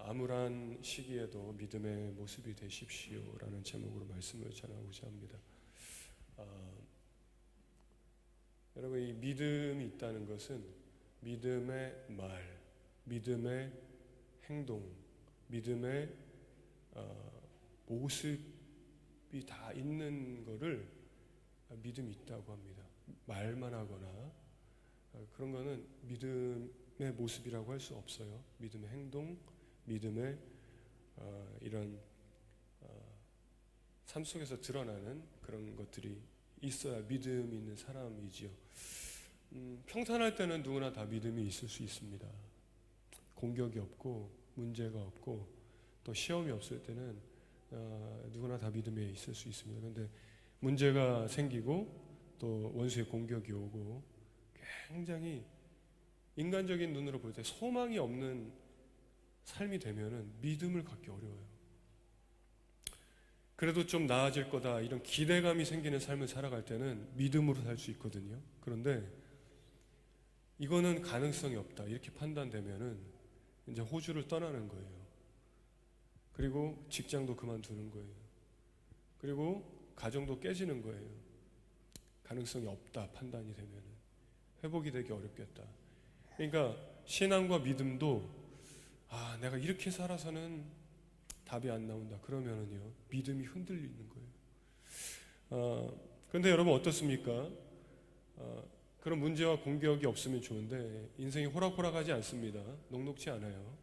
암울한 시기에도 믿음의 모습이 되십시오라는 제목으로 말씀을 전하고자 합니다. 여러분, 이 믿음이 있다는 것은 믿음의 말, 믿음의 행동, 믿음의 모습이 다 있는 거를 믿음이 있다고 합니다. 말만 하거나 그런 거는 믿음의 모습이라고 할 수 없어요. 믿음의 행동, 믿음의 이런 삶 속에서 드러나는 그런 것들이 있어야 믿음이 있는 사람이지요. 평탄할 때는 누구나 다 믿음이 있을 수 있습니다. 공격이 없고 문제가 없고 또 시험이 없을 때는 누구나 다 믿음이 있을 수 있습니다. 그런데 문제가 생기고 또 원수의 공격이 오고 굉장히 인간적인 눈으로 볼 때 소망이 없는 삶이 되면은 믿음을 갖기 어려워요. 그래도 좀 나아질 거다 이런 기대감이 생기는 삶을 살아갈 때는 믿음으로 살 수 있거든요. 그런데 이거는 가능성이 없다 이렇게 판단되면은 이제 호주를 떠나는 거예요. 그리고 직장도 그만두는 거예요. 그리고 가정도 깨지는 거예요. 가능성이 없다 판단이 되면은 회복이 되기 어렵겠다. 그러니까 신앙과 믿음도 내가 이렇게 살아서는 답이 안 나온다 그러면은요 믿음이 흔들리는 거예요. 그런데 여러분 어떻습니까? 그런 문제와 공격이 없으면 좋은데 인생이 호락호락하지 않습니다. 녹록지 않아요.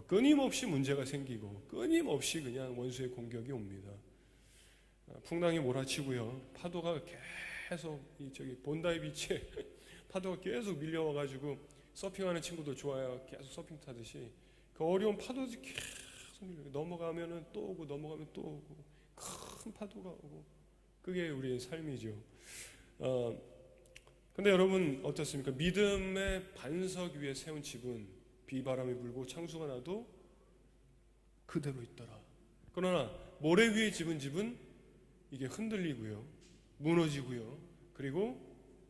끊임없이 문제가 생기고 끊임없이 그냥 원수의 공격이 옵니다. 풍랑이 몰아치고요 파도가 계속 본다이 비치에 파도가 계속 밀려와가지고 서핑하는 친구들 좋아요. 계속 서핑 타듯이 그 어려운 파도들이 계속 밀려 넘어가면은 또 오고 넘어가면 또 오고 큰 파도가 오고 그게 우리의 삶이죠. 근데 여러분 어떻습니까? 믿음의 반석 위에 세운 집은 비바람이 불고 창수가 나도 그대로 있더라. 그러나 모래 위에 집은 집은 이게 흔들리고요 무너지고요 그리고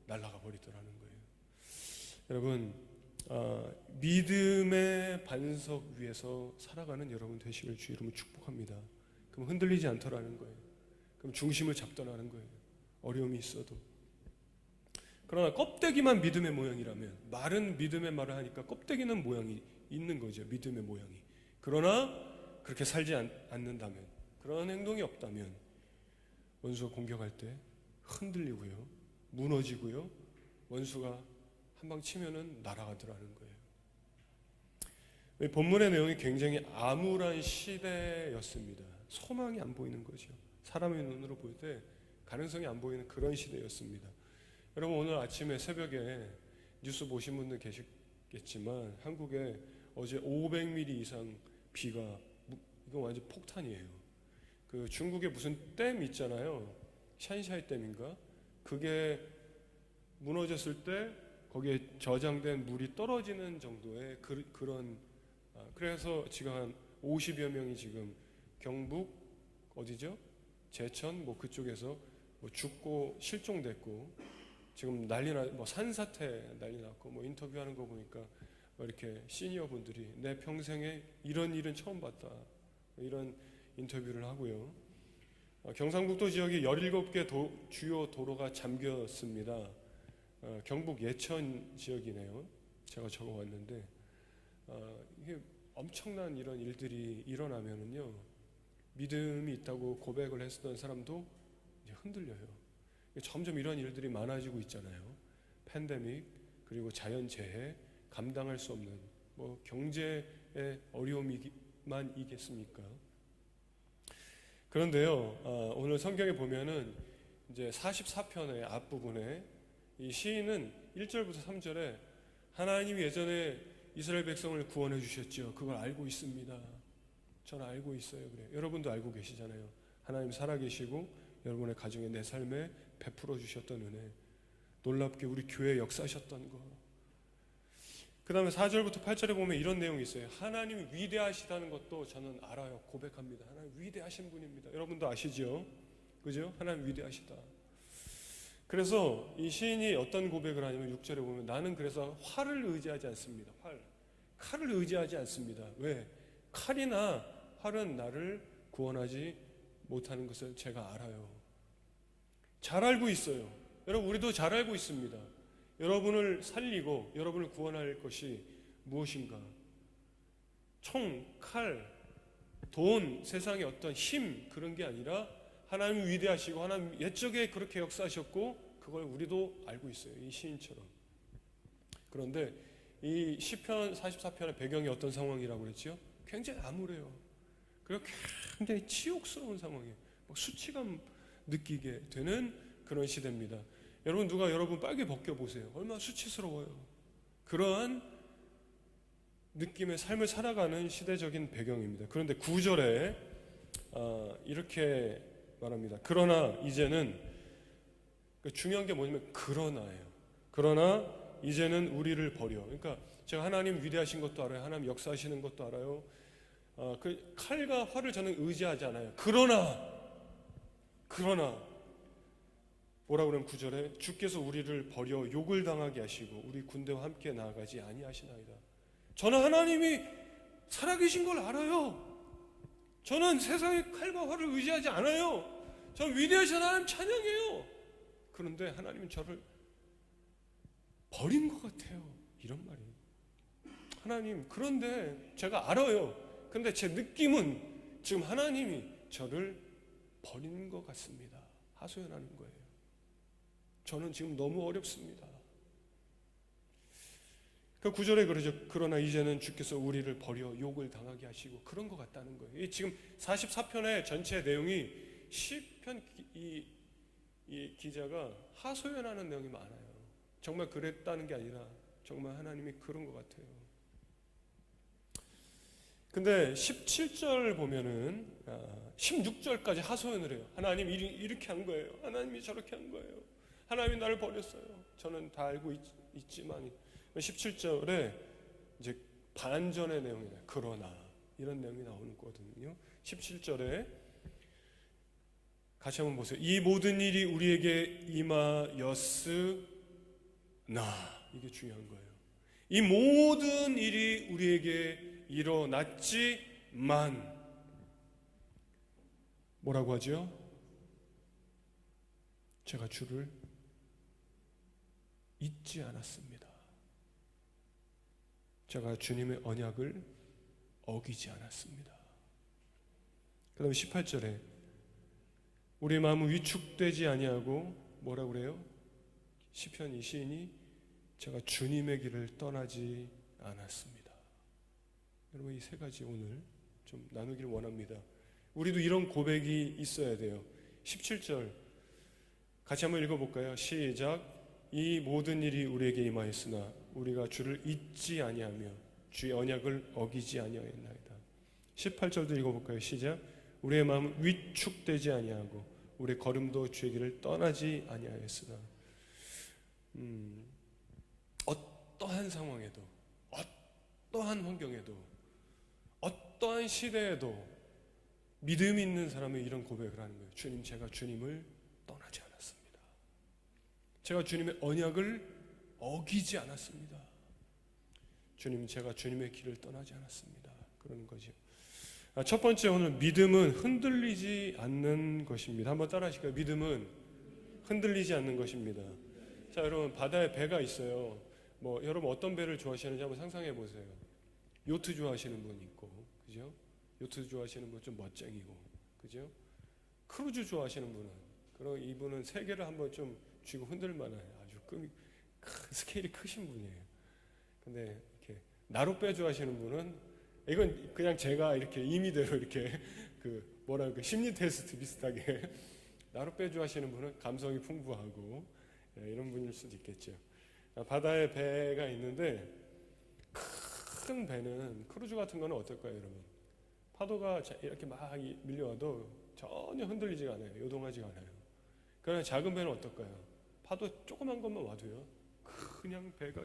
날아가 버리더라는 거예요. 여러분 믿음의 반석 위에서 살아가는 여러분 되시길 주 이름으로 축복합니다. 그럼 흔들리지 않더라는 거예요. 그럼 중심을 잡더라는 거예요. 어려움이 있어도. 그러나 껍데기만 믿음의 모양이라면 말은 믿음의 말을 하니까 껍데기는 모양이 있는 거죠. 믿음의 모양이. 그러나 그렇게 살지 않는다면 그런 행동이 없다면 원수가 공격할 때 흔들리고요 무너지고요 원수가 한 방 치면은 날아가더라는 거예요. 본문의 내용이 굉장히 암울한 시대였습니다. 소망이 안 보이는 거죠. 사람의 눈으로 볼 때 가능성이 안 보이는 그런 시대였습니다. 여러분 오늘 아침에 새벽에 뉴스 보신 분들 계시겠지만 한국에 어제 500mm 이상 비가 이건 완전 폭탄이에요. 그 중국에 무슨 댐 있잖아요. 샨샤이 댐인가? 그게 무너졌을 때 거기에 저장된 물이 떨어지는 정도의 그런 그래서 지금 한 50여 명이 지금 경북 어디죠? 제천 그쪽에서 죽고 실종됐고 지금 산사태 난리 났고 인터뷰하는 거 보니까 이렇게 시니어 분들이 내 평생에 이런 일은 처음 봤다 이런 인터뷰를 하고요. 경상북도 지역에 17개 주요 도로가 잠겼습니다. 경북 예천 지역이네요. 제가 적어왔는데 이게 엄청난 이런 일들이 일어나면은요 믿음이 있다고 고백을 했었던 사람도 이제 흔들려요. 점점 이런 일들이 많아지고 있잖아요. 팬데믹 그리고 자연재해 감당할 수 없는 경제의 어려움만 이겠습니까? 그런데요 오늘 성경에 보면은 이제 44편의 앞부분에 이 시인은 1절부터 3절에 하나님이 예전에 이스라엘 백성을 구원해 주셨죠. 그걸 알고 있습니다. 저는 알고 있어요. 그래요. 여러분도 알고 계시잖아요. 하나님 살아계시고 여러분의 가정에 내 삶에 베풀어 주셨던 은혜, 놀랍게 우리 교회에 역사하셨던 거. 그 다음에 4절부터 8절에 보면 이런 내용이 있어요. 하나님이 위대하시다는 것도 저는 알아요. 고백합니다. 하나님 위대하신 분입니다. 여러분도 아시죠? 그죠? 하나님 위대하시다. 그래서 이 시인이 어떤 고백을 하냐면 6절에 보면 나는 그래서 활을 의지하지 않습니다. 칼을 의지하지 않습니다. 왜? 칼이나 활은 나를 구원하지 못하는 것을 제가 알아요. 잘 알고 있어요. 여러분, 우리도 잘 알고 있습니다. 여러분을 살리고 여러분을 구원할 것이 무엇인가? 총, 칼, 돈, 세상의 어떤 힘, 그런 게 아니라 하나님이 위대하시고 하나님 옛적에 그렇게 역사하셨고 그걸 우리도 알고 있어요. 이 시인처럼. 그런데 이 시편 44편의 배경이 어떤 상황이라고 그랬죠? 굉장히 암울해요. 그리고 굉장히 치욕스러운 상황이에요. 막 수치감 느끼게 되는 그런 시대입니다. 여러분, 누가 여러분 빨개 벗겨보세요. 얼마나 수치스러워요. 그러한 느낌의 삶을 살아가는 시대적인 배경입니다. 그런데 9절에 이렇게 말합니다. 그러나 이제는, 중요한 게 뭐냐면 그러나예요. 그러나 이제는 우리를 버려. 그러니까 제가 하나님 위대하신 것도 알아요. 하나님 역사하시는 것도 알아요. 그 칼과 활을 저는 의지하지 않아요. 그러나 뭐라고 그러면 9절에 주께서 우리를 버려 욕을 당하게 하시고 우리 군대와 함께 나아가지 아니하시나이다. 저는 하나님이 살아계신 걸 알아요. 저는 세상의 칼과 활을 의지하지 않아요. 저는 위대하신 하나님 찬양해요. 그런데 하나님은 저를 버린 것 같아요. 이런 말이에요. 하나님, 그런데 제가 알아요. 근데 제 느낌은 지금 하나님이 저를 버린 것 같습니다. 하소연하는 거예요. 저는 지금 너무 어렵습니다. 그 9절에 그러죠. 그러나 이제는 주께서 우리를 버려 욕을 당하게 하시고 그런 것 같다는 거예요. 이 지금 44편의 전체 내용이 시편 이 기자가 하소연하는 내용이 많아요. 정말 그랬다는 게 아니라 정말 하나님이 그런 것 같아요. 근데 17절 보면은 16절까지 하소연을 해요. 하나님 이렇게 한 거예요. 하나님이 저렇게 한 거예요. 하나님이 나를 버렸어요. 저는 다 알고 있지만 17절에 이제 반전의 내용이다. 그러나 이런 내용이 나오는 거거든요. 17절에 같이 한번 보세요. 이 모든 일이 우리에게 임하였으나, 이게 중요한 거예요. 이 모든 일이 우리에게 일어났지만 뭐라고 하죠? 제가 주를 잊지 않았습니다. 제가 주님의 언약을 어기지 않았습니다. 그 다음에 18절에 우리의 마음은 위축되지 아니하고 뭐라고 그래요? 시편 이 시인이 제가 주님의 길을 떠나지 않았습니다. 여러분, 이 세 가지 오늘 좀 나누기를 원합니다. 우리도 이런 고백이 있어야 돼요. 17절 같이 한번 읽어볼까요? 시작. 이 모든 일이 우리에게 임하였으나 우리가 주를 잊지 아니하며 주의 언약을 어기지 아니하였나이다. 18절도 읽어볼까요? 시작. 우리의 마음은 위축되지 아니하고 우리의 걸음도 주의 길을 떠나지 아니하였으나. 어떠한 상황에도, 어떠한 환경에도, 어떠한 시대에도 믿음이 있는 사람은 이런 고백을 하는 거예요. 주님, 제가 주님을 떠나지 않았습니다. 제가 주님의 언약을 어기지 않았습니다. 주님, 제가 주님의 길을 떠나지 않았습니다. 그러는 거죠. 첫 번째, 오늘 믿음은 흔들리지 않는 것입니다. 한번 따라 하실까요? 믿음은 흔들리지 않는 것입니다. 자, 여러분, 바다에 배가 있어요. 여러분 어떤 배를 좋아하시는지 한번 상상해 보세요. 요트 좋아하시는 분 있고, 그죠? 요트 좋아하시는 분 좀 멋쟁이고, 그죠? 크루즈 좋아하시는 분은, 그럼 이분은 세계를 한번 좀 쥐고 흔들 만한 아주 스케일이 크신 분이에요. 근데 이렇게 나룻배 좋아하시는 분은, 이건 그냥 제가 이렇게 임의대로 이렇게 심리 테스트 비슷하게 나룻배 좋아하시는 분은 감성이 풍부하고 이런 분일 수도 있겠죠. 바다에 배가 있는데 큰 배는 크루즈 같은 거는 어떨까요, 여러분? 파도가 이렇게 막 밀려와도 전혀 흔들리지가 않아요. 요동하지가 않아요. 그러나 작은 배는 어떨까요? 파도 조그만 것만 와도요, 그냥 배가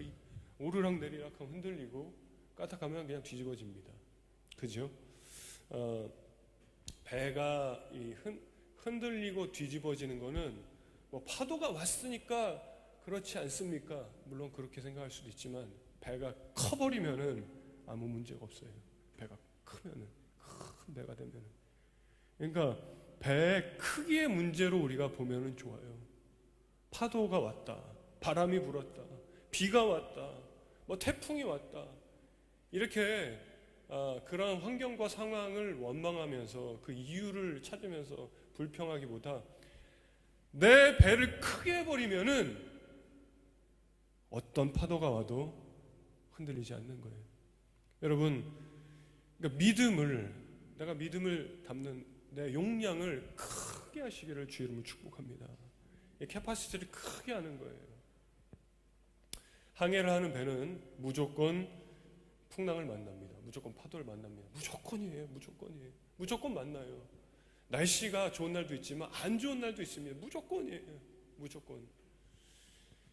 오르락 내리락 하면 흔들리고 까딱하면 그냥 뒤집어집니다. 그죠? 배가 흔들리고 뒤집어지는 거는 파도가 왔으니까 그렇지 않습니까? 물론 그렇게 생각할 수도 있지만 배가 커버리면은 아무 문제가 없어요. 배가 크면은, 큰 배가 되면은. 그러니까 배의 크기의 문제로 우리가 보면은 좋아요. 파도가 왔다, 바람이 불었다, 비가 왔다, 뭐 태풍이 왔다, 이렇게 그런 환경과 상황을 원망하면서 그 이유를 찾으면서 불평하기보다 내 배를 크게 해버리면은 어떤 파도가 와도 흔들리지 않는 거예요. 여러분, 그러니까 내가 믿음을 담는 내 용량을 크게 하시기를 주 이름으로 축복합니다. 이 캐파시티를 크게 하는 거예요. 항해를 하는 배는 무조건 풍랑을 만납니다. 무조건 파도를 만납니다. 무조건이에요. 무조건 만나요. 날씨가 좋은 날도 있지만 안 좋은 날도 있습니다. 무조건이에요. 무조건.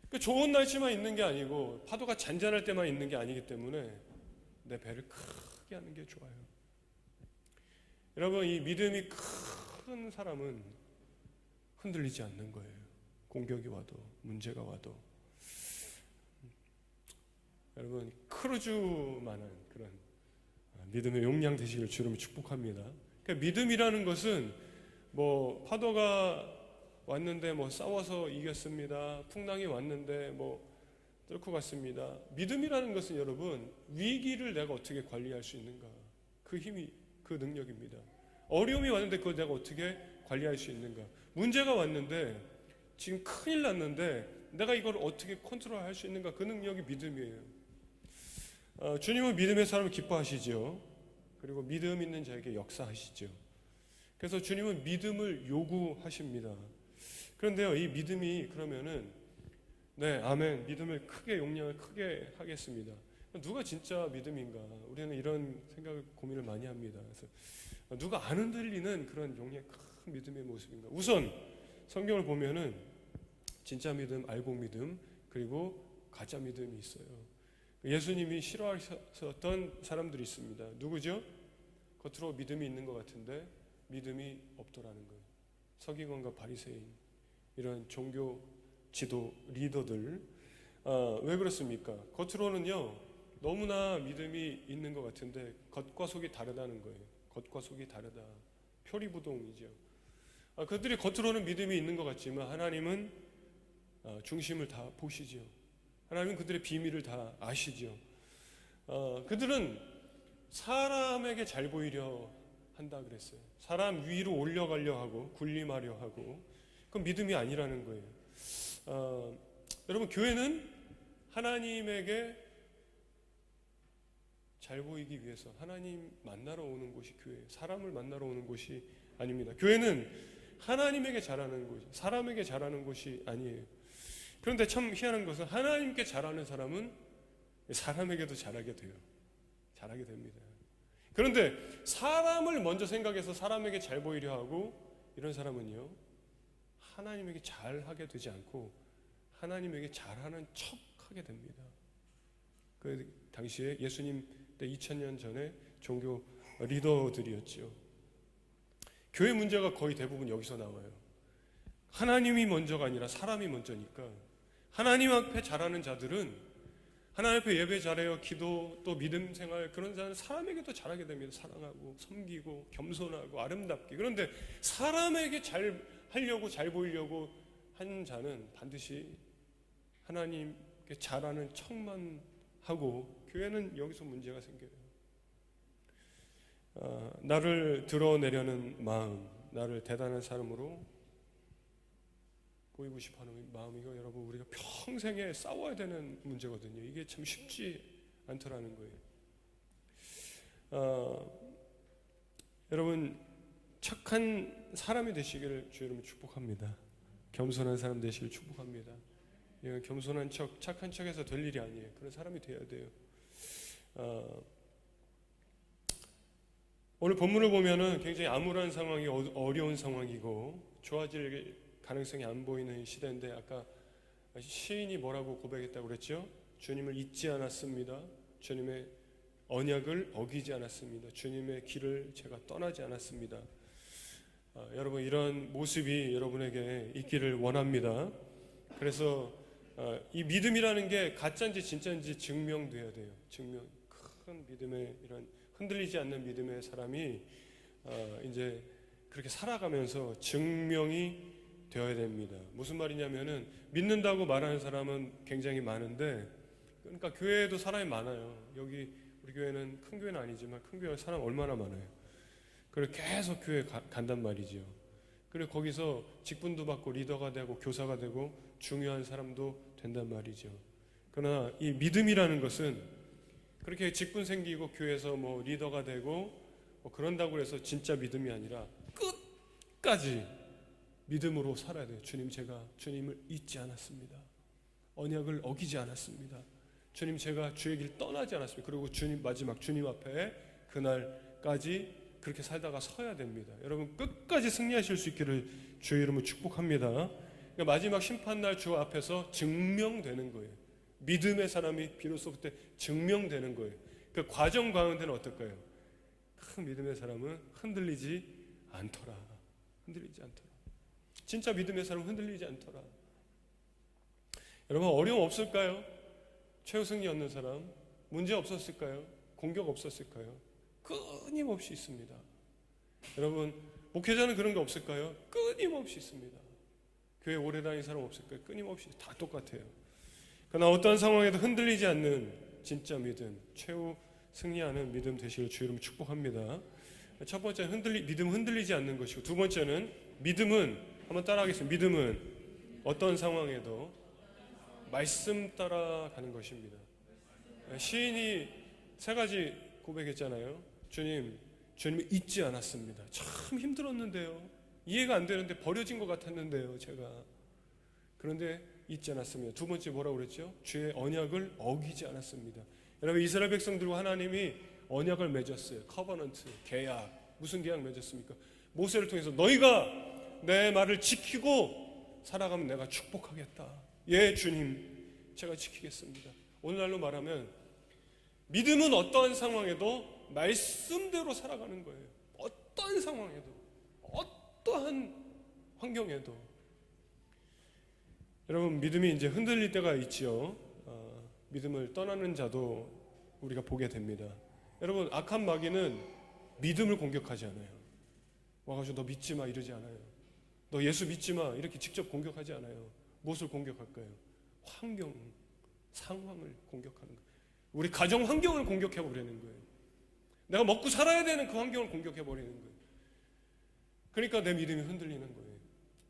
그러니까 좋은 날씨만 있는 게 아니고 파도가 잔잔할 때만 있는 게 아니기 때문에 내 배를 크게 하는 게 좋아요. 여러분, 이 믿음이 큰 사람은 흔들리지 않는 거예요. 공격이 와도, 문제가 와도. 여러분, 크루즈만한 그런 믿음의 용량 되시길 주님을 축복합니다. 그러니까 믿음이라는 것은 뭐 파도가 왔는데 뭐 싸워서 이겼습니다. 풍랑이 왔는데 뭐 뚫고 갔습니다. 믿음이라는 것은 여러분, 위기를 내가 어떻게 관리할 수 있는가, 그 힘이, 그 능력입니다. 어려움이 왔는데 그걸 내가 어떻게 관리할 수 있는가, 문제가 왔는데 지금 큰일 났는데 내가 이걸 어떻게 컨트롤할 수 있는가, 그 능력이 믿음이에요. 주님은 믿음의 사람을 기뻐하시죠. 그리고 믿음 있는 자에게 역사하시죠. 그래서 주님은 믿음을 요구하십니다. 그런데요, 이 믿음이 그러면은 네, 아멘, 믿음을 크게, 용량을 크게 하겠습니다. 누가 진짜 믿음인가? 우리는 이런 생각을, 고민을 많이 합니다. 그래서 누가 안 흔들리는 그런 용량의 큰 믿음의 모습인가? 우선 성경을 보면은 진짜 믿음, 알곡 믿음, 그리고 가짜 믿음이 있어요. 예수님이 싫어하셨던 사람들이 있습니다. 누구죠? 겉으로 믿음이 있는 것 같은데 믿음이 없더라는 거예요. 서기관과 바리새인, 이런 종교 지도 리더들. 왜 그렇습니까? 겉으로는요 너무나 믿음이 있는 것 같은데 겉과 속이 다르다는 거예요. 겉과 속이 다르다. 표리부동이죠. 그들이 겉으로는 믿음이 있는 것 같지만 하나님은 중심을 다 보시죠. 하나님은 그들의 비밀을 다 아시죠. 그들은 사람에게 잘 보이려 한다 그랬어요. 사람 위로 올려가려 하고 군림하려 하고, 그건 믿음이 아니라는 거예요. 여러분, 교회는 하나님에게 잘 보이기 위해서 하나님 만나러 오는 곳이 교회예요. 사람을 만나러 오는 곳이 아닙니다. 교회는 하나님에게 잘하는 곳이, 사람에게 잘하는 곳이 아니에요. 그런데 참 희한한 것은 하나님께 잘하는 사람은 사람에게도 잘하게 돼요. 잘하게 됩니다. 그런데 사람을 먼저 생각해서 사람에게 잘 보이려 하고 이런 사람은요, 하나님에게 잘하게 되지 않고 하나님에게 잘하는 척하게 됩니다. 그 당시에 예수님 때 2000년 전에 종교 리더들이었죠. 교회 문제가 거의 대부분 여기서 나와요. 하나님이 먼저가 아니라 사람이 먼저니까 하나님 앞에 잘하는 자들은 하나님 앞에 예배 잘해요, 기도 또 믿음 생활, 그런 자는 사람에게도 잘하게 됩니다. 사랑하고 섬기고 겸손하고 아름답게. 그런데 사람에게 잘 하려고, 잘 보이려고 하는 자는 반드시 하나님께 잘하는 척만 하고, 교회는 여기서 문제가 생겨요. 나를 드러내려는 마음, 나를 대단한 사람으로 보이고 싶어하는 마음이고, 여러분, 우리가 평생에 싸워야 되는 문제거든요. 이게 참 쉽지 않더라는 거예요. 여러분, 착한 사람이 되시기를 주 이름으로 축복합니다. 겸손한 사람 되시기를 축복합니다. 겸손한 척, 착한 척해서 될 일이 아니에요. 그런 사람이 되어야 돼요. 오늘 본문을 보면은 굉장히 암울한 상황이, 어려운 상황이고 좋아질 가능성이 안 보이는 시대인데, 아까 시인이 뭐라고 고백했다고 그랬죠? 주님을 잊지 않았습니다. 주님의 언약을 어기지 않았습니다. 주님의 길을 제가 떠나지 않았습니다. 여러분, 이런 모습이 여러분에게 있기를 원합니다. 그래서 이 믿음이라는 게 가짜인지 진짜인지 증명돼야 돼요. 큰 믿음의 이런 흔들리지 않는 믿음의 사람이 이제 그렇게 살아가면서 증명이 되어야 됩니다. 무슨 말이냐면은 믿는다고 말하는 사람은 굉장히 많은데, 그러니까 교회에도 사람이 많아요. 여기 우리 교회는 큰 교회는 아니지만 큰 교회 사람 얼마나 많아요. 그리고 계속 교회 간단 말이죠. 그리고 거기서 직분도 받고 리더가 되고 교사가 되고 중요한 사람도 된단 말이죠. 그러나 이 믿음이라는 것은 그렇게 직분 생기고 교회에서 뭐 리더가 되고 뭐 그런다고 해서 진짜 믿음이 아니라 끝까지 믿음으로 살아야 돼요. 주님, 제가 주님을 잊지 않았습니다. 언약을 어기지 않았습니다. 주님, 제가 주의 길 떠나지 않았습니다. 그리고 주님, 마지막 주님 앞에 그날까지 그렇게 살다가 서야 됩니다. 여러분, 끝까지 승리하실 수 있기를 주의 이름으로 축복합니다. 그러니까 마지막 심판날 주 앞에서 증명되는 거예요. 믿음의 사람이 비로소 그때 증명되는 거예요. 그 과정 가운데는 어떨까요? 큰 믿음의 사람은 흔들리지 않더라. 흔들리지 않더라. 진짜 믿음의 사람은 흔들리지 않더라. 여러분, 어려움 없을까요? 최우승이 얻는 사람 문제 없었을까요? 공격 없었을까요? 끊임없이 있습니다. 여러분, 목회자는 그런 게 없을까요? 끊임없이 있습니다. 교회 오래 다닌 사람 없을까요? 끊임없이 다 똑같아요. 그러나 어떠한 상황에도 흔들리지 않는 진짜 믿음, 최후 승리하는 믿음 되시길 주 이름 축복합니다. 첫 번째는 믿음 흔들리지 않는 것이고, 두 번째는 믿음은, 한번 따라하겠습니다. 믿음은 어떤 상황에도 말씀 따라가는 것입니다. 시인이 세 가지 고백했잖아요. 주님을 잊지 않았습니다. 참 힘들었는데요. 이해가 안 되는데, 버려진 것 같았는데요, 제가. 그런데 잊지 않았습니다. 두 번째 뭐라고 그랬죠? 주의 언약을 어기지 않았습니다. 여러분, 이스라엘 백성들과 하나님이 언약을 맺었어요. 커버넌트, 계약. 무슨 계약 맺었습니까? 모세를 통해서 너희가 내 말을 지키고 살아가면 내가 축복하겠다. 예, 주님, 제가 지키겠습니다. 오늘날로 말하면 믿음은 어떠한 상황에도 말씀대로 살아가는 거예요. 어떠한 상황에도, 어떠한 환경에도. 여러분, 믿음이 이제 흔들릴 때가 있지요. 믿음을 떠나는 자도 우리가 보게 됩니다. 여러분, 악한 마귀는 믿음을 공격하지 않아요. 와가지고 너 믿지 마 이러지 않아요. 너 예수 믿지 마 이렇게 직접 공격하지 않아요. 무엇을 공격할까요? 환경, 상황을 공격하는 거예요. 우리 가정 환경을 공격해버리는 거예요. 내가 먹고 살아야 되는 그 환경을 공격해버리는 거예요. 그러니까 내 믿음이 흔들리는 거예요.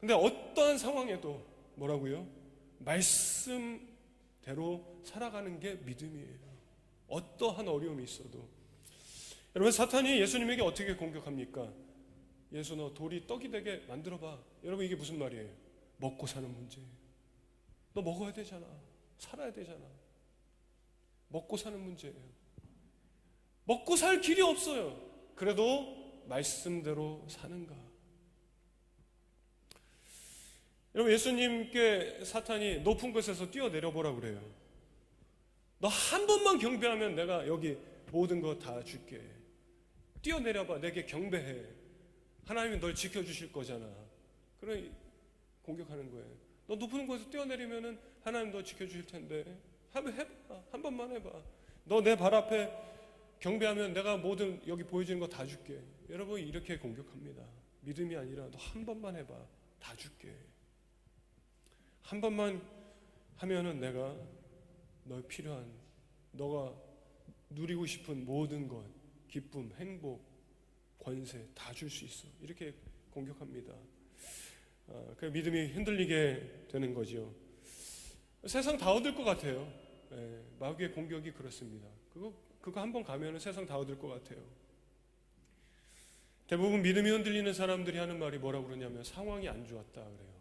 근데 어떠한 상황에도 뭐라고요? 말씀대로 살아가는 게 믿음이에요. 어떠한 어려움이 있어도. 여러분, 사탄이 예수님에게 어떻게 공격합니까? 예수, 너 돌이 떡이 되게 만들어봐. 여러분, 이게 무슨 말이에요? 먹고 사는 문제예요. 너 먹어야 되잖아. 살아야 되잖아. 먹고 사는 문제예요. 먹고 살 길이 없어요. 그래도 말씀대로 사는가? 여러분, 예수님께 사탄이 높은 곳에서 뛰어내려보라고 그래요. 너 한 번만 경배하면 내가 여기 모든 거 다 줄게. 뛰어내려봐. 내게 경배해. 하나님이 널 지켜주실 거잖아. 그래 공격하는 거예요. 너 높은 곳에서 뛰어내리면은 하나님 너 지켜주실 텐데. 한번 해봐. 한 번만 해봐. 너 내 발 앞에 경배하면 내가 모든 여기 보여지는 거 다 줄게. 여러분, 이렇게 공격합니다. 믿음이 아니라 너 한 번만 해봐. 다 줄게. 한 번만 하면은 내가 너 필요한, 너가 누리고 싶은 모든 것, 기쁨, 행복, 권세 다 줄 수 있어. 이렇게 공격합니다. 그 믿음이 흔들리게 되는 거죠. 세상 다 얻을 것 같아요. 마귀의 공격이 그렇습니다. 그거 한 번 가면은 세상 다 얻을 것 같아요. 대부분 믿음이 흔들리는 사람들이 하는 말이 뭐라고 그러냐면 상황이 안 좋았다 그래요.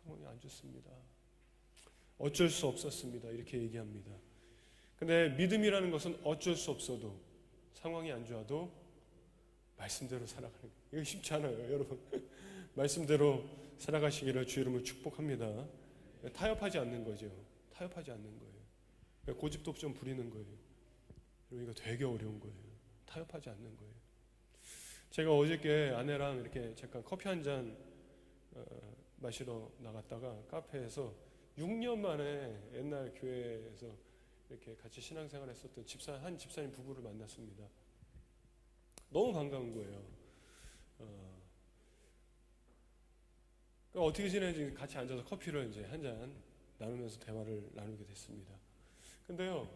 상황이 안 좋습니다. 어쩔 수 없었습니다. 이렇게 얘기합니다. 근데 믿음이라는 것은 어쩔 수 없어도, 상황이 안 좋아도 말씀대로 살아가는 거예요. 이거 쉽지 않아요, 여러분. 말씀대로 살아가시기를 주 이름으로 축복합니다. 타협하지 않는 거죠. 타협하지 않는 거예요. 고집도 좀 부리는 거예요. 여러분, 이거 되게 어려운 거예요. 타협하지 않는 거예요. 제가 어저께 아내랑 이렇게 잠깐 커피 한 잔 마시러 나갔다가 카페에서 6년 만에 옛날 교회에서 이렇게 같이 신앙생활했었던 한 집사님 부부를 만났습니다. 너무 반가운 거예요. 어떻게 지내는지 같이 앉아서 커피를 이제 한 잔 나누면서 대화를 나누게 됐습니다. 근데요,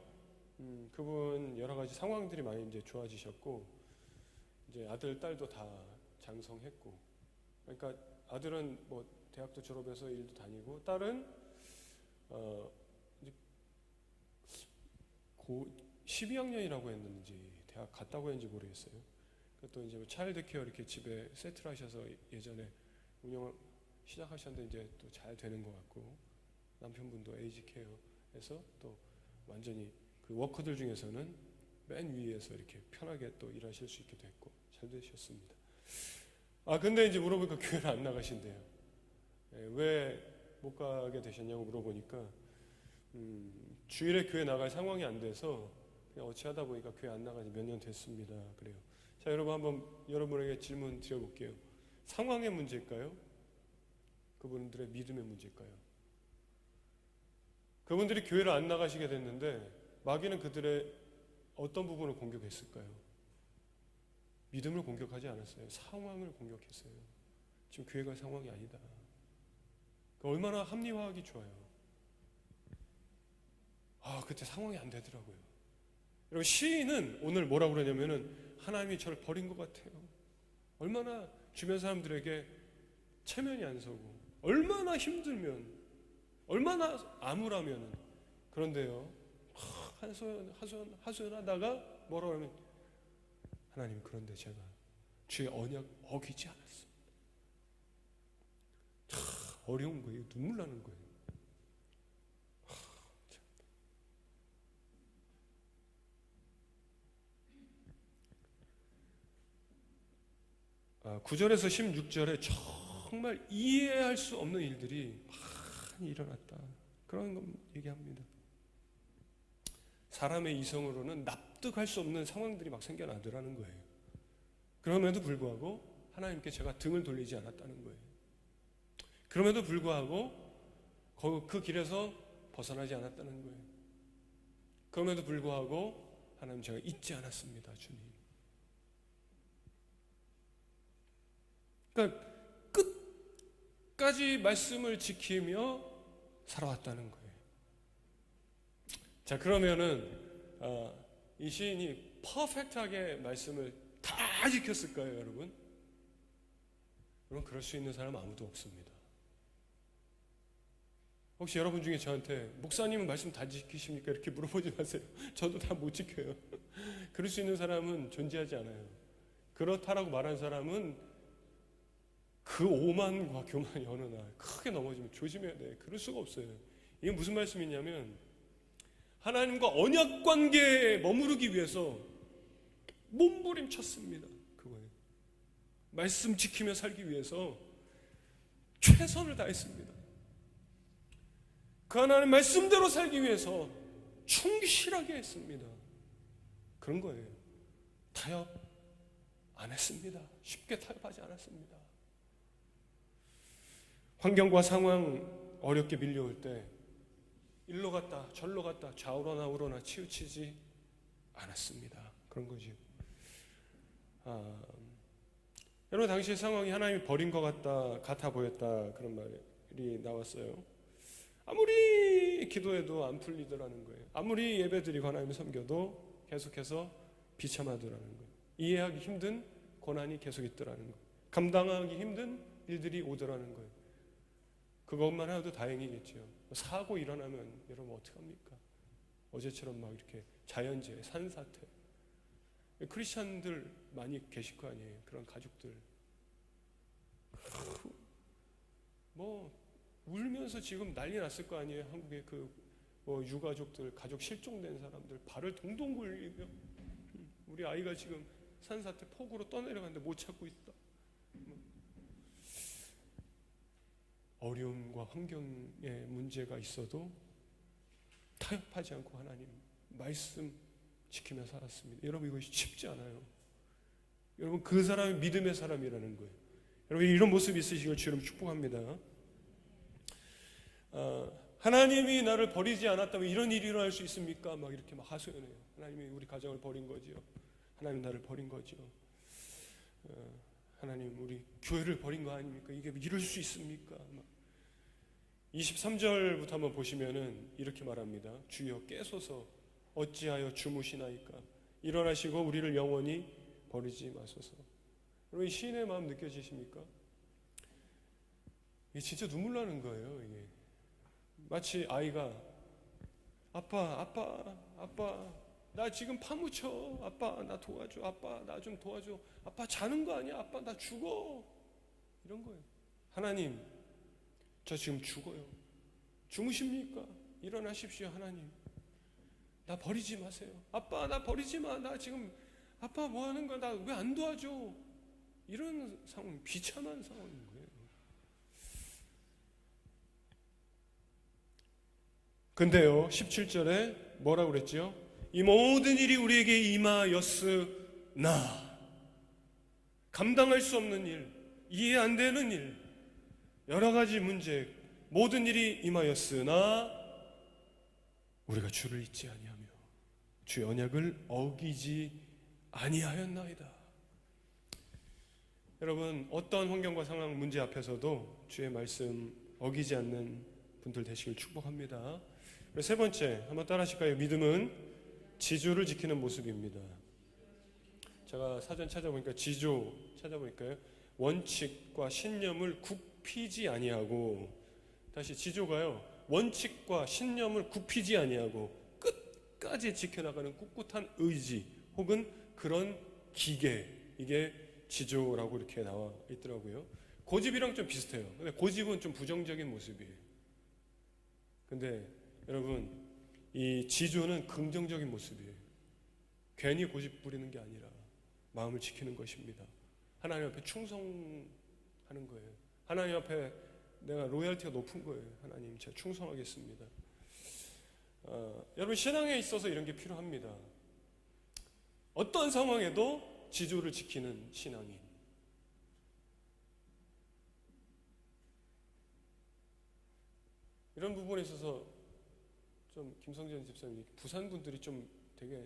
그분 여러 가지 상황들이 많이 이제 좋아지셨고, 이제 아들, 딸도 다 장성했고, 그러니까 아들은 뭐 대학도 졸업해서 일도 다니고, 딸은 이제 12학년이라고 했는지 대학 갔다고 했는지 모르겠어요. 또 이제 차일드 케어 이렇게 집에 세트를 하셔서 예전에 운영을 시작하셨는데 이제 또 잘 되는 것 같고, 남편분도 에이지 케어에서 또 완전히 그 워커들 중에서는 맨 위에서 이렇게 편하게 또 일하실 수 있게 됐고 잘 되셨습니다. 근데 이제 물어보니까 교회를 안 나가신대요. 왜 못 가게 되셨냐고 물어보니까 주일에 교회 나갈 상황이 안 돼서 그냥 어찌하다 보니까 교회 안 나가지 몇 년 됐습니다. 그래요. 자, 여러분 한번 여러분에게 질문 드려볼게요. 상황의 문제일까요? 그분들의 믿음의 문제일까요? 그분들이 교회를 안 나가시게 됐는데 마귀는 그들의 어떤 부분을 공격했을까요? 믿음을 공격하지 않았어요. 상황을 공격했어요. 지금 교회가 상황이 아니다. 얼마나 합리화하기 좋아요. 그때 상황이 안 되더라고요. 여러분, 시인은 오늘 뭐라고 그러냐면은 하나님이 저를 버린 것 같아요. 얼마나 주변 사람들에게 체면이 안 서고, 얼마나 힘들면, 얼마나 암울하면. 그런데요, 하소연하다가 뭐라고 하면, 하나님, 그런데 제가 주의 언약 어기지 않았습니다. 참 어려운 거예요. 눈물 나는 거예요. 참. 9절에서 16절에 정말 이해할 수 없는 일들이 많이 일어났다. 그런 거 얘기합니다. 사람의 이성으로는 납득할 수 없는 상황들이 막 생겨나더라는 거예요. 그럼에도 불구하고 하나님께 제가 등을 돌리지 않았다는 거예요. 그럼에도 불구하고 그 길에서 벗어나지 않았다는 거예요. 그럼에도 불구하고 하나님, 제가 잊지 않았습니다, 주님. 그러니까 끝까지 말씀을 지키며 살아왔다는 거예요. 자, 그러면은 이 시인이 퍼펙트하게 말씀을 다 지켰을까요, 여러분? 여러분, 그럴 수 있는 사람 아무도 없습니다. 혹시 여러분 중에 저한테 목사님은 말씀 다 지키십니까? 이렇게 물어보지 마세요. 저도 다 못 지켜요. 그럴 수 있는 사람은 존재하지 않아요. 그렇다라고 말한 사람은 그 오만과 교만이 어느 날 크게 넘어지면 조심해야 돼. 그럴 수가 없어요. 이게 무슨 말씀이냐면, 하나님과 언약 관계에 머무르기 위해서 몸부림쳤습니다. 그거예요. 말씀 지키며 살기 위해서 최선을 다했습니다. 그 하나님 말씀대로 살기 위해서 충실하게 했습니다. 그런 거예요. 타협 안 했습니다. 쉽게 타협하지 않았습니다. 환경과 상황 어렵게 밀려올 때 일로 갔다 절로 갔다 좌우로나 우로나 치우치지 않았습니다. 그런 거죠. 여러분, 당시의 상황이 하나님이 버린 것 같아 보였다, 그런 말이 나왔어요. 아무리 기도해도 안 풀리더라는 거예요. 아무리 예배드리고 하나님을 섬겨도 계속해서 비참하더라는 거예요. 이해하기 힘든 고난이 계속 있더라는 거예요. 감당하기 힘든 일들이 오더라는 거예요. 그것만 해도 다행이겠죠. 사고 일어나면 여러분 어떡합니까? 어제처럼 막 이렇게 자연재해, 산사태. 크리스찬들 많이 계실 거 아니에요. 그런 가족들. 뭐 울면서 지금 난리 났을 거 아니에요. 한국의 유가족들, 가족 실종된 사람들 발을 동동 굴리며, 우리 아이가 지금 산사태 폭우로 떠내려갔는데 못 찾고 있다. 어려움과 환경에 문제가 있어도 타협하지 않고 하나님 말씀 지키며 살았습니다. 여러분, 이것이 쉽지 않아요. 여러분, 그 사람이 믿음의 사람이라는 거예요. 여러분, 이런 모습이 있으시길 주님 축복합니다. 하나님이 나를 버리지 않았다면 이런 일이 일어날 수 있습니까? 막 이렇게 막 하소연해요. 하나님이 우리 가정을 버린 거지요. 하나님 나를 버린 거지요. 하나님 우리 교회를 버린 거 아닙니까? 이게 이럴 수 있습니까? 막 23절부터 한번 보시면은 이렇게 말합니다. 주여 깨소서 어찌하여 주무시나이까? 일어나시고 우리를 영원히 버리지 마소서. 여러분 이 시인의 마음 느껴지십니까? 이게 진짜 눈물 나는 거예요. 이게 마치 아이가 아빠 나 지금 파묻혀. 아빠 나 도와줘. 아빠 나 좀 도와줘. 아빠 자는 거 아니야? 아빠 나 죽어. 이런 거예요. 하나님 저 지금 죽어요. 주무십니까? 일어나십시오. 하나님 나 버리지 마세요. 아빠 나 버리지 마. 나 지금 아빠 뭐 하는 거야? 나 왜 안 도와줘? 이런 상황, 비참한 상황인 거예요. 근데요 17절에 뭐라고 그랬죠? 이 모든 일이 우리에게 임하였으나, 감당할 수 없는 일, 이해 안 되는 일, 여러 가지 문제, 모든 일이 임하였으나 우리가 주를 잊지 아니하며 주의 언약을 어기지 아니하였나이다. 여러분 어떤 환경과 상황, 문제 앞에서도 주의 말씀 어기지 않는 분들 되시길 축복합니다. 세 번째 한번 따라 하실까요? 믿음은 지조를 지키는 모습입니다. 제가 사전 찾아보니까 지조 찾아보니까요, 원칙과 신념을 굽히지 아니하고, 다시 지조가요, 원칙과 신념을 굽히지 아니하고 끝까지 지켜나가는 꿋꿋한 의지 혹은 그런 기계, 이게 지조라고 이렇게 나와 있더라고요. 고집이랑 좀 비슷해요. 근데 고집은 좀 부정적인 모습이에요. 근데 여러분 이 지조는 긍정적인 모습이에요. 괜히 고집 부리는 게 아니라 마음을 지키는 것입니다. 하나님 앞에 충성하는 거예요. 하나님 앞에 내가 로열티가 높은 거예요. 하나님 제가 충성하겠습니다. 여러분 신앙에 있어서 이런 게 필요합니다. 어떤 상황에도 지조를 지키는 신앙인. 이런 부분에 있어서 좀 김성전 집사님, 부산 분들이 좀 되게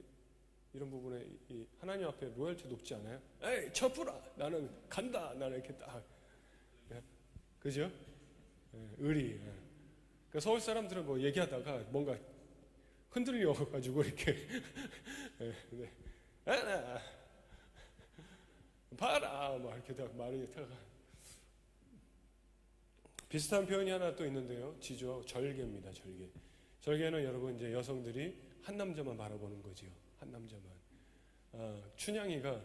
이런 부분에 이 하나님 앞에 로열티 높지 않아요? 에이 쳐부라, 나는 간다, 나는 이렇게 딱, 그죠? 의리. 그러니까 서울 사람들은 뭐 얘기하다가 뭔가 흔들려가지고 이렇게 봐라 막 이렇게 다 말이 다가. 비슷한 표현이 하나 또 있는데요. 지조, 절개입니다. 절개. 절개는 여러분 이제 여성들이 한 남자만 바라보는 거지요. 한 남자만. 춘향이가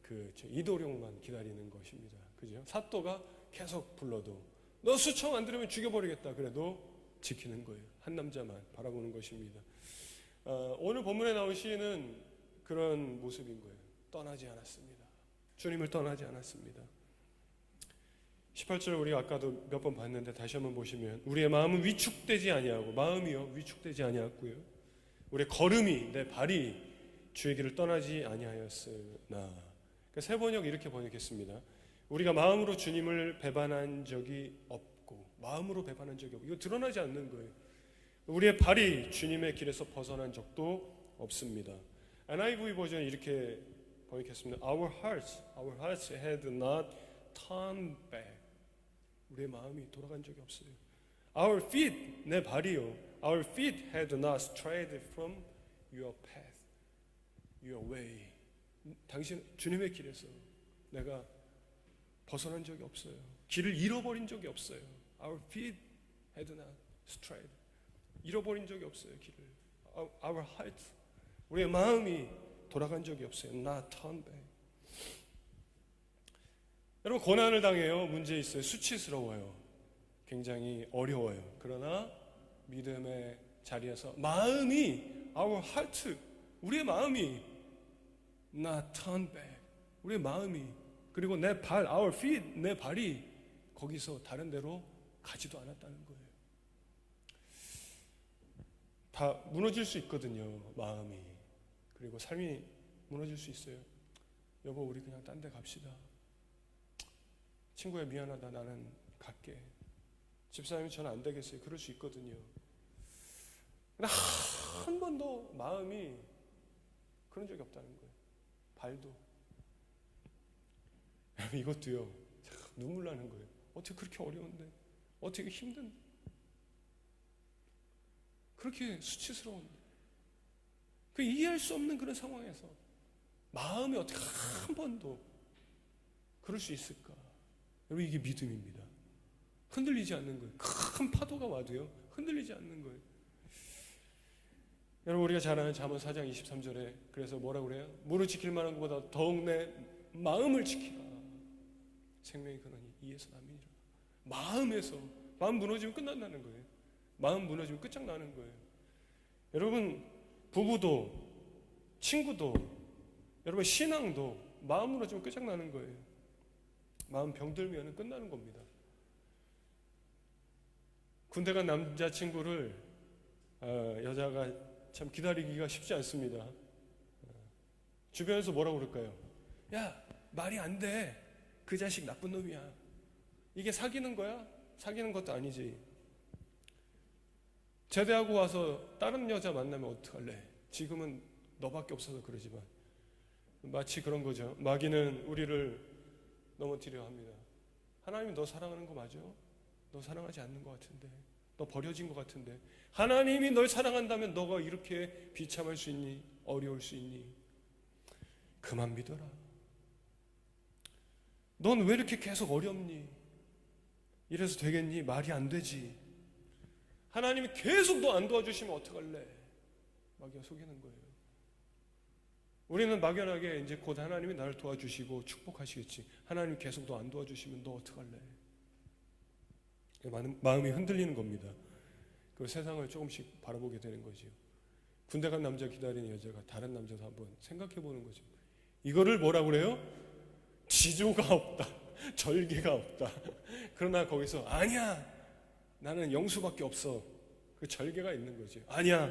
그 이도룡만 기다리는 것입니다. 그죠? 사또가 계속 불러도 너 수청 안 들으면 죽여버리겠다. 그래도 지키는 거예요. 한 남자만 바라보는 것입니다. 오늘 본문에 나온 시인은 그런 모습인 거예요. 떠나지 않았습니다. 주님을 떠나지 않았습니다. 18절 우리가 아까도 몇 번 봤는데 다시 한번 보시면 우리의 마음은 위축되지 아니하고, 마음이요 위축되지 아니하고요, 우리의 걸음이, 내 발이 주의 길을 떠나지 아니하였으나. 그러니까 세 번역 이렇게 번역했습니다. 우리가 마음으로 주님을 배반한 적이 없고, 마음으로 배반한 적이 없고, 이거 드러나지 않는 거예요. 우리의 발이 주님의 길에서 벗어난 적도 없습니다. NIV 버전은 이렇게 번역했습니다. Our hearts had not turned back. 우리의 마음이 돌아간 적이 없어요. Our feet, 내 발이요, Our feet had not strayed from your path, your way. 당신 주님의 길에서 내가 벗어난 적이 없어요. 길을 잃어버린 적이 없어요. Our feet had not strayed. 잃어버린 적이 없어요. 길을. Our heart, 우리의 마음이 돌아간 적이 없어요. Not turned back. 여러분 고난을 당해요. 문제 있어요. 수치스러워요. 굉장히 어려워요. 그러나 믿음의 자리에서 마음이, our heart, 우리의 마음이 not turn back, 우리의 마음이, 그리고 내 발, our feet, 내 발이 거기서 다른 데로 가지도 않았다는 거예요. 다 무너질 수 있거든요. 마음이. 그리고 삶이 무너질 수 있어요. 여보 우리 그냥 딴 데 갑시다. 친구야 미안하다, 나는 갈게. 집사님이 저는 안 되겠어요. 그럴 수 있거든요. 근데 한 번도 마음이 그런 적이 없다는 거예요. 발도. 이것도요, 참 눈물 나는 거예요. 어떻게 그렇게 어려운데, 어떻게 힘든데, 그렇게 수치스러운데, 그 이해할 수 없는 그런 상황에서 마음이 어떻게 한 번도 그럴 수 있을까? 여러분, 이게 믿음입니다. 흔들리지 않는 거예요. 큰 파도가 와도요, 흔들리지 않는 거예요. 여러분, 우리가 잘 아는 잠언 4장 23절에 그래서 뭐라고 그래요? 무릇 지킬 만한 것보다 더욱 내 마음을 지키라. 생명이 근원이 이에서 남이니라. 마음 무너지면 끝난다는 거예요. 마음 무너지면 끝장나는 거예요. 여러분, 부부도 친구도 여러분 신앙도 마음 무너지면 끝장나는 거예요. 마음 병들면 끝나는 겁니다. 군대 간 남자친구를 여자가 참 기다리기가 쉽지 않습니다. 주변에서 뭐라고 그럴까요? 야, 말이 안 돼. 그 자식 나쁜 놈이야. 이게 사귀는 거야? 사귀는 것도 아니지. 제대하고 와서 다른 여자 만나면 어떡할래? 지금은 너밖에 없어서 그러지만 마치 그런 거죠. 마귀는 우리를 넘어뜨려 합니다. 하나님이 너 사랑하는 거 맞아? 너 사랑하지 않는 것 같은데, 너 버려진 것 같은데, 하나님이 널 사랑한다면 너가 이렇게 비참할 수 있니? 어려울 수 있니? 그만 믿어라. 넌 왜 이렇게 계속 어렵니? 이래서 되겠니? 말이 안 되지. 하나님이 계속 너 안 도와주시면 어떡할래? 마귀가 속이는 거예요. 우리는 막연하게 이제 곧 하나님이 나를 도와주시고 축복하시겠지. 하나님 계속 너 안 도와주시면 너 어떡할래? 마음이 흔들리는 겁니다. 그 세상을 조금씩 바라보게 되는 거지요. 군대 간 남자 기다리는 여자가 다른 남자도 한번 생각해 보는 거죠. 이거를 뭐라고 그래요? 지조가 없다. 절개가 없다. 그러나 거기서 아니야. 나는 영수밖에 없어. 그 절개가 있는 거지. 아니야.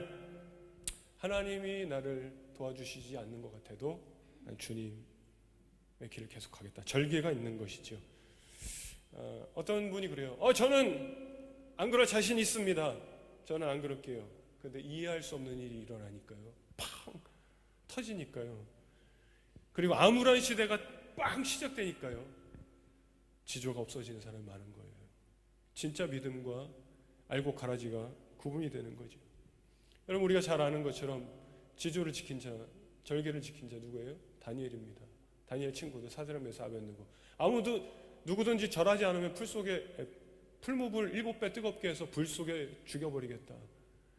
하나님이 나를 도와주시지 않는 것 같아도 난 주님의 길을 계속하겠다. 절개가 있는 것이죠. 어떤 분이 그래요. 저는 안 그럴 자신 있습니다. 저는 안 그럴게요. 근데 이해할 수 없는 일이 일어나니까요. 팡 터지니까요. 그리고 암울한 시대가 빵 시작되니까요. 지조가 없어지는 사람이 많은 거예요. 진짜 믿음과 알고 가라지가 구분이 되는 거죠. 여러분, 우리가 잘 아는 것처럼 지조를 지킨 자, 절개를 지킨 자 누구예요? 다니엘입니다. 다니엘 친구들 사드락 메사 아벳느고. 누구든지 절하지 않으면 풀무불 7배 뜨겁게 해서 불 속에 죽여버리겠다.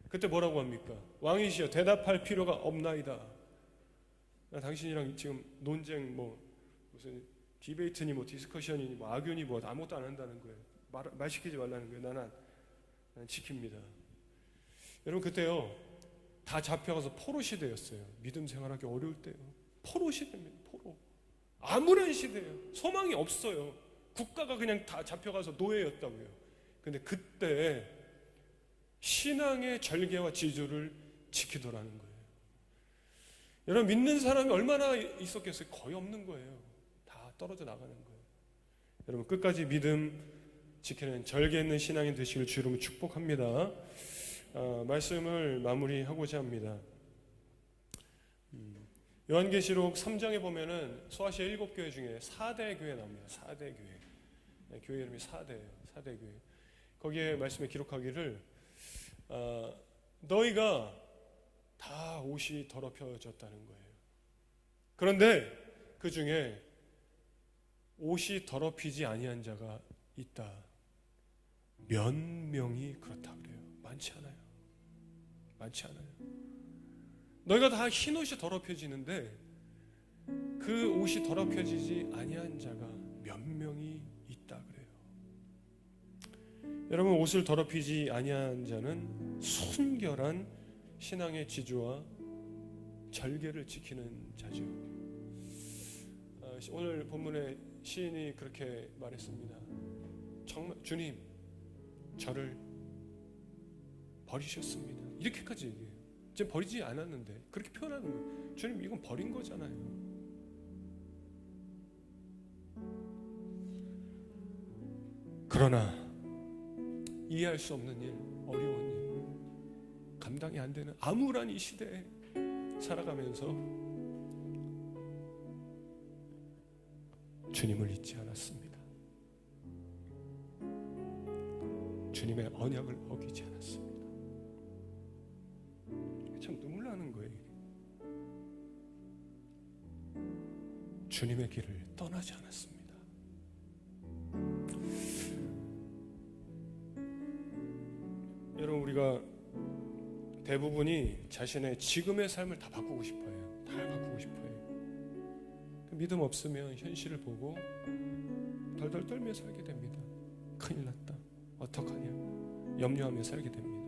그때 뭐라고 합니까? 왕이시여 대답할 필요가 없나이다. 나 당신이랑 지금 논쟁 무슨 디베이트니 디스커션이니 악연이 아무것도 안 한다는 거예요. 말 시키지 말라는 거예요. 난 지킵니다. 여러분, 그때요 다 잡혀가서 포로 시대였어요. 믿음 생활하기 어려울 때요. 포로 시대입니다. 포로. 암울한 시대예요. 소망이 없어요. 국가가 그냥 다 잡혀가서 노예였다고요. 근데 그때 신앙의 절개와 지조를 지키더라는 거예요. 여러분, 믿는 사람이 얼마나 있었겠어요? 거의 없는 거예요. 다 떨어져 나가는 거예요. 여러분, 끝까지 믿음 지키는 절개 있는 신앙이 되시길 주 이름으로 축복합니다. 말씀을 마무리하고자 합니다. 요한계시록 3장에 보면은 소아시아 7교회 중에 4대 교회 나옵니다. 4대 교회. 교회 이름이 4대예요. 4대 교회. 거기에 말씀에 기록하기를 너희가 다 옷이 더럽혀졌다는 거예요. 그런데 그 중에 옷이 더럽히지 아니한 자가 있다. 몇 명이 그렇다 그래요. 많지 않아요. 많지 않아요. 너희가 다 흰 옷이 더럽혀지는데 그 옷이 더럽혀지지 아니한 자가 몇 명이 있다 그래요. 여러분, 옷을 더럽히지 아니한 자는 순결한 신앙의 지조와 절개를 지키는 자죠. 오늘 본문에 시인이 그렇게 말했습니다. 정말 주님, 저를 버리셨습니다. 이렇게까지 얘기해요. 지금 버리지 않았는데 그렇게 표현하는 거예요. 주님, 이건 버린 거잖아요. 그러나 이해할 수 없는 일, 어려운 일, 감당이 안 되는 암울한 이 시대에 살아가면서 주님을 잊지 않았습니다. 주님의 언약을 어기지 않았습니다. 참 눈물 나는 거예요. 주님의 길을 떠나지 않았습니다. 여러분, 우리가 대부분이 자신의 지금의 삶을 다 바꾸고 싶어요. 다 바꾸고 싶어요. 믿음 없으면 현실을 보고 덜덜 떨며 살게 됩니다. 큰일 났다, 어떡하냐, 염려하며 살게 됩니다.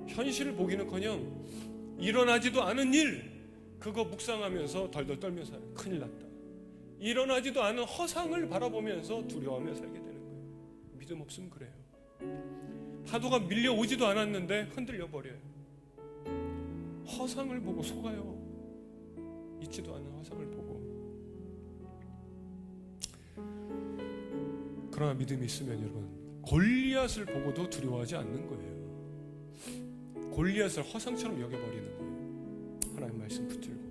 현실을 보기는커녕 일어나지도 않은 일, 그거 묵상하면서 덜덜 떨며 살아요. 큰일 났다. 일어나지도 않은 허상을 바라보면서 두려워하며 살게 되는 거예요. 믿음 없으면 그래요. 파도가 밀려오지도 않았는데 흔들려 버려요. 허상을 보고 속아요. 있지도 않은 허상을 보고. 그러나 믿음이 있으면 여러분, 골리앗을 보고도 두려워하지 않는 거예요. 골리앗을 허상처럼 여겨버리는 거예요. 하나님 말씀 붙들고.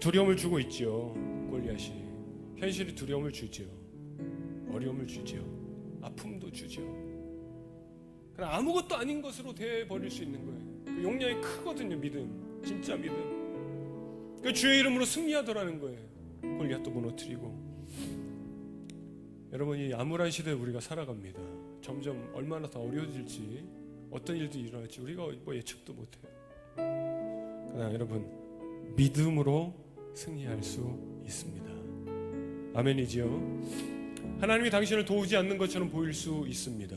두려움을 주고 있죠. 골리앗이 현실이 두려움을 주죠. 어려움을 주죠. 아픔도 주죠. 그냥 아무것도 아닌 것으로 대버릴 수 있는 거예요. 그 용량이 크거든요. 믿음, 진짜 믿음. 그 주의 이름으로 승리하더라는 거예요. 골리앗도 무너뜨리고. 여러분, 이 암울한 시대에 우리가 살아갑니다. 점점 얼마나 더 어려워질지, 어떤 일도 일어날지 우리가 예측도 못해요. 그러나 여러분, 믿음으로 승리할 수 있습니다. 아멘이지요. 하나님이 당신을 도우지 않는 것처럼 보일 수 있습니다.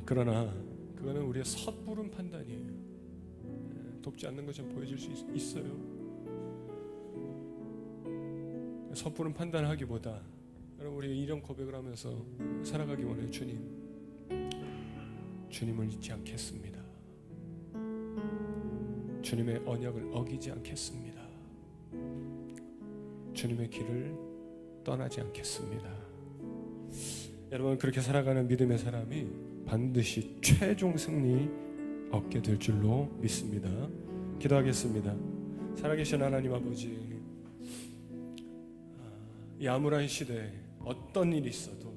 그러나 그거는 우리의 섣부른 판단이에요. 돕지 않는 것처럼 보여질 수 있어요. 섣부른 판단하기보다 여러분, 우리가 이런 고백을 하면서 살아가기 원해요. 주님을 잊지 않겠습니다. 주님의 언약을 어기지 않겠습니다. 주님의 길을 떠나지 않겠습니다. 여러분, 그렇게 살아가는 믿음의 사람이 반드시 최종 승리 얻게 될 줄로 믿습니다. 기도하겠습니다. 살아계신 하나님 아버지, 이 암울한 시대에 어떤 일이 있어도,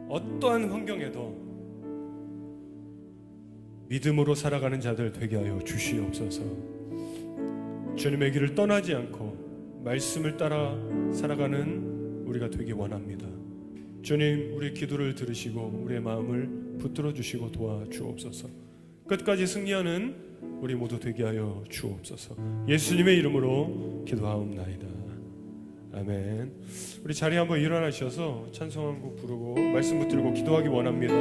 어떠한 환경에도 믿음으로 살아가는 자들 되게 하여 주시옵소서. 주님의 길을 떠나지 않고 말씀을 따라 살아가는 우리가 되기 원합니다. 주님, 우리의 기도를 들으시고 우리의 마음을 붙들어 주시고 도와주옵소서. 끝까지 승리하는 우리 모두 되게 하여 주옵소서. 예수님의 이름으로 기도하옵나이다. 아멘. 우리 자리에 한번 일어나셔서 찬송 한 곡 부르고 말씀 붙들고 기도하기 원합니다.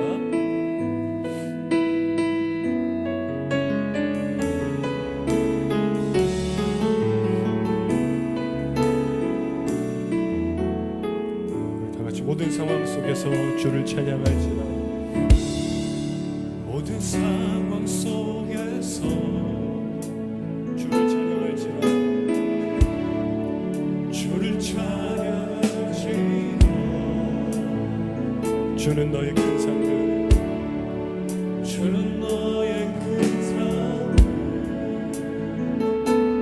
모든 상황 속에서 주를 찬양할지라. 모든 상황 속에서 주를 찬양할지라. 주를 찬양할지라. 주는 너의 큰 산들, 주는 너의 큰 산들,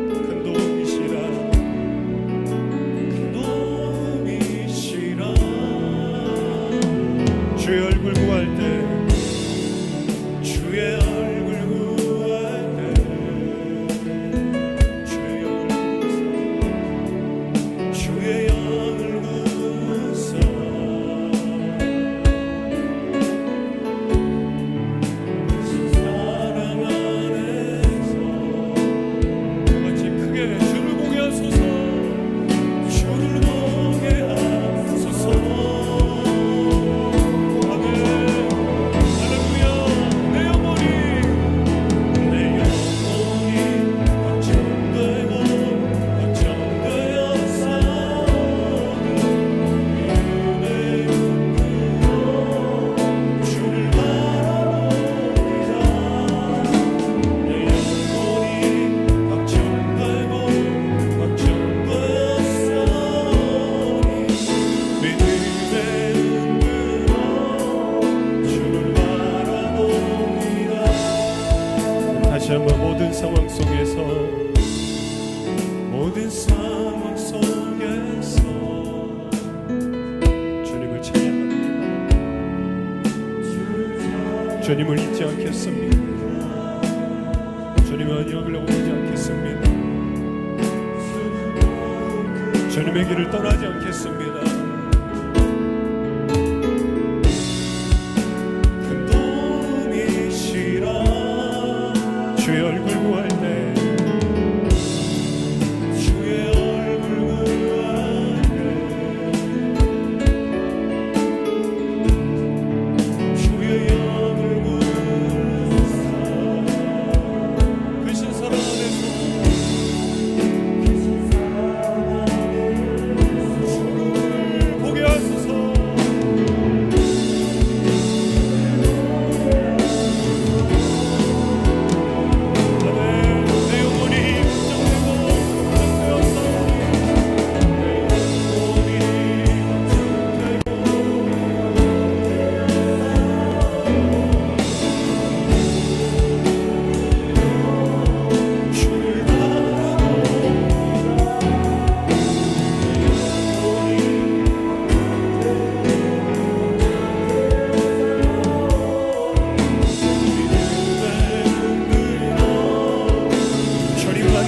큰 도움이시라. 큰 도움이시라. 주의 얼굴 구할 때, 주의 얼굴 구할 때, 주의 영을 구사, 주의 영을 구사. 모든 상황 속에서 모든 상황 속에서 주님을 찬양합니다. 주님을 잊지 않겠습니다. 주님의 언약을 어기지 않겠습니다. 주님의 길을 떠나지 않겠습니다. 큰 도움이 싫어 주의 얼굴 구할 때 주의 얼굴 구할 때 주의 영을 구하사 크신 사랑 안에서 주를 보게 하소서.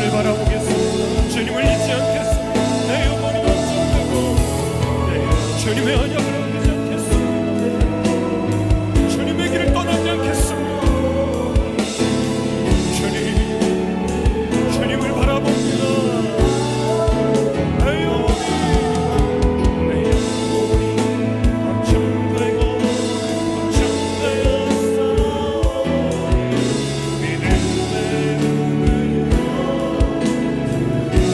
바라보겠습니다. 주님을 잊지 않겠습니다. 내 영혼이 완전되고 주님의 언약을 어기지 않겠습니다. 주님의 길을 떠나지 않겠습니다. 주님을 바라봅니다. 내 영혼이 확정되고 확정되었어.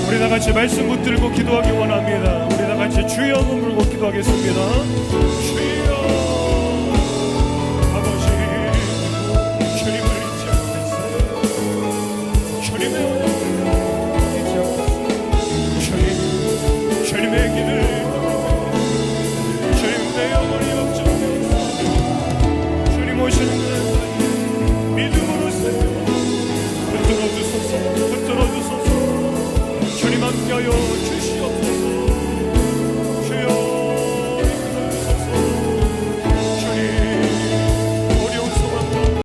우리 다 같이 말씀 붙들고 기도하기 원합니다. 우리 다 같이 주여 한번 부르고 기도하겠습니다. 주여